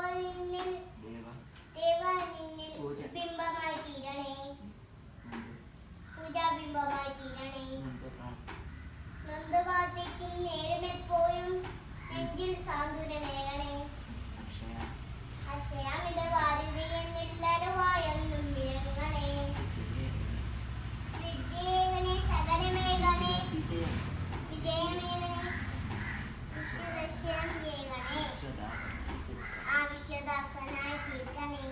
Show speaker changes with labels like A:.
A: നിന്നിൽ ദേവ നിന്നിൽ ബിംബമായി തീരണേ, പൂജാബിംബമായി തീരണേ. നൊന്ത് കാത്തിരിക്കും നേരമെപ്പോഴും നെഞ്ചിൽ സാന്ത്വനമേകണേ. അക്ഷയാമിത വാരിധി എന്നില്ലരുവായെന്നും വിളങ്ങണേ. വിദ്യേകണേ സകലമേകണേ, വിജയമേകണേ, വിശ്വദർശനം ഏകണേ, ആ വിശ്വദാസനായി തീർക്കണേ.